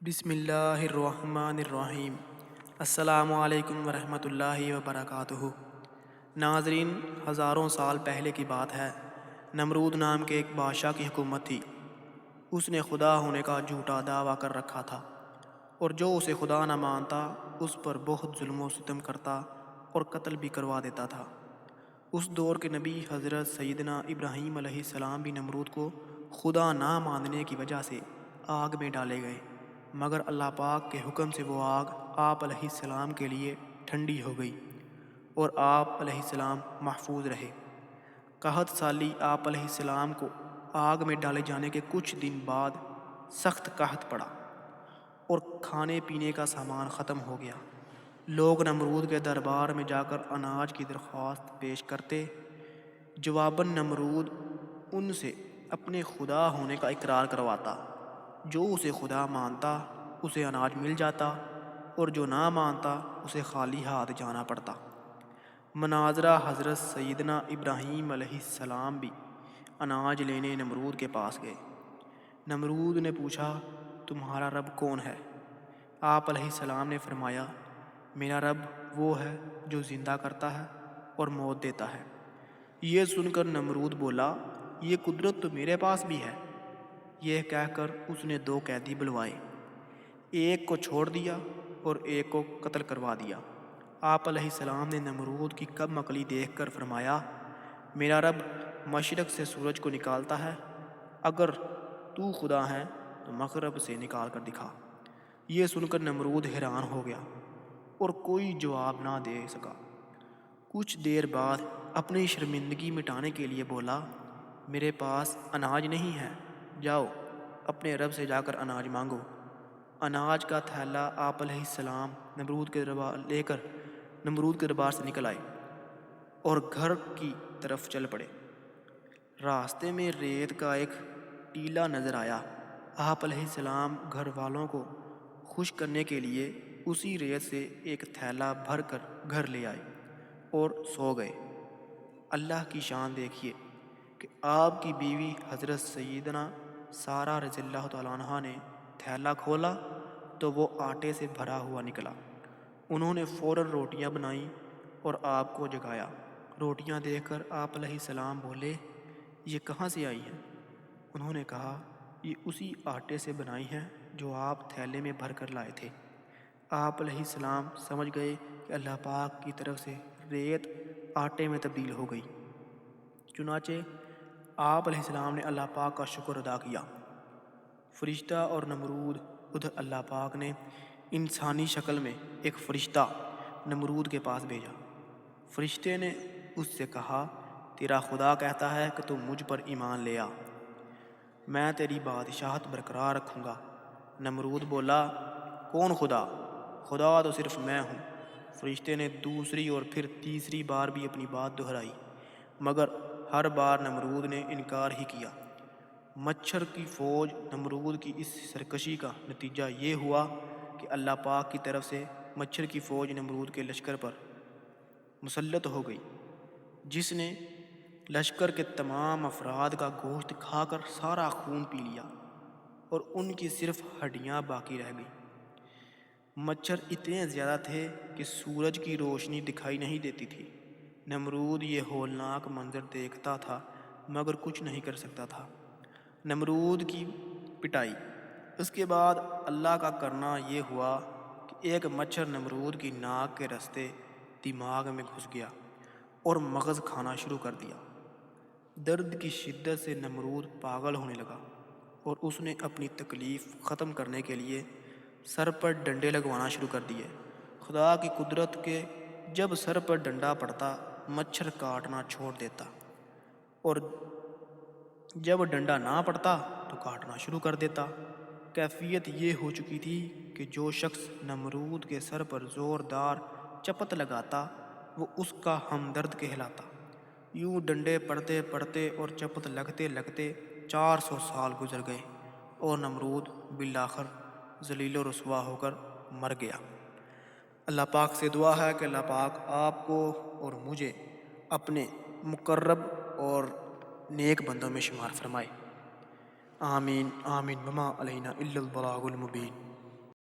بسم اللہ الرحمن الرحیم۔ السلام علیکم ورحمۃ اللہ وبرکاتہ۔ ناظرین، ہزاروں سال پہلے کی بات ہے۔ نمرود نام کے ایک بادشاہ کی حکومت تھی۔ اس نے خدا ہونے کا جھوٹا دعویٰ کر رکھا تھا، اور جو اسے خدا نہ مانتا اس پر بہت ظلم و ستم کرتا اور قتل بھی کروا دیتا تھا۔ اس دور کے نبی حضرت سیدنا ابراہیم علیہ السلام بھی نمرود کو خدا نہ ماننے کی وجہ سے آگ میں ڈالے گئے، مگر اللہ پاک کے حکم سے وہ آگ آپ علیہ السلام کے لیے ٹھنڈی ہو گئی اور آپ علیہ السلام محفوظ رہے۔ قحط سالی آپ علیہ السلام کو آگ میں ڈالے جانے کے کچھ دن بعد سخت قحط پڑا اور کھانے پینے کا سامان ختم ہو گیا۔ لوگ نمرود کے دربار میں جا کر اناج کی درخواست پیش کرتے۔ جواباً نمرود ان سے اپنے خدا ہونے کا اقرار کرواتا۔ جو اسے خدا مانتا اسے اناج مل جاتا، اور جو نہ مانتا اسے خالی ہاتھ جانا پڑتا۔ مناظرہ حضرت سیدنا ابراہیم علیہ السلام بھی اناج لینے نمرود کے پاس گئے۔ نمرود نے پوچھا، تمہارا رب کون ہے؟ آپ علیہ السلام نے فرمایا، میرا رب وہ ہے جو زندہ کرتا ہے اور موت دیتا ہے۔ یہ سن کر نمرود بولا، یہ قدرت تو میرے پاس بھی ہے۔ یہ کہہ کر اس نے 2 قیدی بلوائے، ایک کو چھوڑ دیا اور ایک کو قتل کروا دیا۔ آپ علیہ السلام نے نمرود کی کم عقلی دیکھ کر فرمایا، میرا رب مشرق سے سورج کو نکالتا ہے، اگر تو خدا ہے تو مغرب سے نکال کر دکھا۔ یہ سن کر نمرود حیران ہو گیا اور کوئی جواب نہ دے سکا۔ کچھ دیر بعد اپنی شرمندگی مٹانے کے لیے بولا، میرے پاس اناج نہیں ہے، جاؤ اپنے رب سے جا کر اناج مانگو۔ اناج کا تھیلا آپ علیہ السلام نمرود کے دربار سے نکل آئے اور گھر کی طرف چل پڑے۔ راستے میں ریت کا ایک ٹیلہ نظر آیا۔ آپ علیہ السلام گھر والوں کو خوش کرنے کے لیے اسی ریت سے ایک تھیلا بھر کر گھر لے آئے اور سو گئے۔ اللہ کی شان دیکھیے کہ آپ کی بیوی حضرت سیدنا سارہ رضی اللہ تعالیٰ عنہا نے تھیلا کھولا تو وہ آٹے سے بھرا ہوا نکلا۔ انہوں نے فوراً روٹیاں بنائیں اور آپ کو جگایا۔ روٹیاں دیکھ کر آپ علیہ السلام بولے، یہ کہاں سے آئی ہیں؟ انہوں نے کہا، یہ اسی آٹے سے بنائی ہیں جو آپ تھیلے میں بھر کر لائے تھے۔ آپ علیہ السلام سمجھ گئے کہ اللہ پاک کی طرف سے ریت آٹے میں تبدیل ہو گئی۔ چنانچہ آپ علیہ السلام نے اللہ پاک کا شکر ادا کیا۔ فرشتہ اور نمرود ادھر اللہ پاک نے انسانی شکل میں ایک فرشتہ نمرود کے پاس بھیجا۔ فرشتے نے اس سے کہا، تیرا خدا کہتا ہے کہ تم مجھ پر ایمان لے آ، میں تیری بادشاہت برقرار رکھوں گا۔ نمرود بولا، کون خدا؟ خدا تو صرف میں ہوں۔ فرشتے نے دوسری اور پھر تیسری بار بھی اپنی بات دہرائی، مگر ہر بار نمرود نے انکار ہی کیا۔ مچھر کی فوج نمرود کی اس سرکشی کا نتیجہ یہ ہوا کہ اللہ پاک کی طرف سے مچھر کی فوج نمرود کے لشکر پر مسلط ہو گئی، جس نے لشکر کے تمام افراد کا گوشت کھا کر سارا خون پی لیا اور ان کی صرف ہڈیاں باقی رہ گئیں۔ مچھر اتنے زیادہ تھے کہ سورج کی روشنی دکھائی نہیں دیتی تھی۔ نمرود یہ ہولناک منظر دیکھتا تھا مگر کچھ نہیں کر سکتا تھا۔ نمرود کی پٹائی۔ اس کے بعد اللہ کا کرنا یہ ہوا کہ ایک مچھر نمرود کی ناک کے رستے دماغ میں گھس گیا اور مغز کھانا شروع کر دیا۔ درد کی شدت سے نمرود پاگل ہونے لگا اور اس نے اپنی تکلیف ختم کرنے کے لیے سر پر ڈنڈے لگوانا شروع کر دیے۔ خدا کی قدرت کہ جب سر پر ڈنڈا پڑتا مچھر کاٹنا چھوڑ دیتا، اور جب ڈنڈا نہ پڑتا تو کاٹنا شروع کر دیتا۔ کیفیت یہ ہو چکی تھی کہ جو شخص نمرود کے سر پر زوردار چپت لگاتا وہ اس کا ہمدرد کہلاتا۔ یوں ڈنڈے پڑتے پڑتے اور چپت لگتے لگتے 400 سال گزر گئے اور نمرود بالآخر ذلیل و رسوا ہو کر مر گیا۔ اللہ پاک سے دعا ہے کہ اللہ پاک آپ کو اور مجھے اپنے مقرب اور نیک بندوں میں شمار فرمائے۔ آمین آمین، وما علینا الا البلاغ المبین۔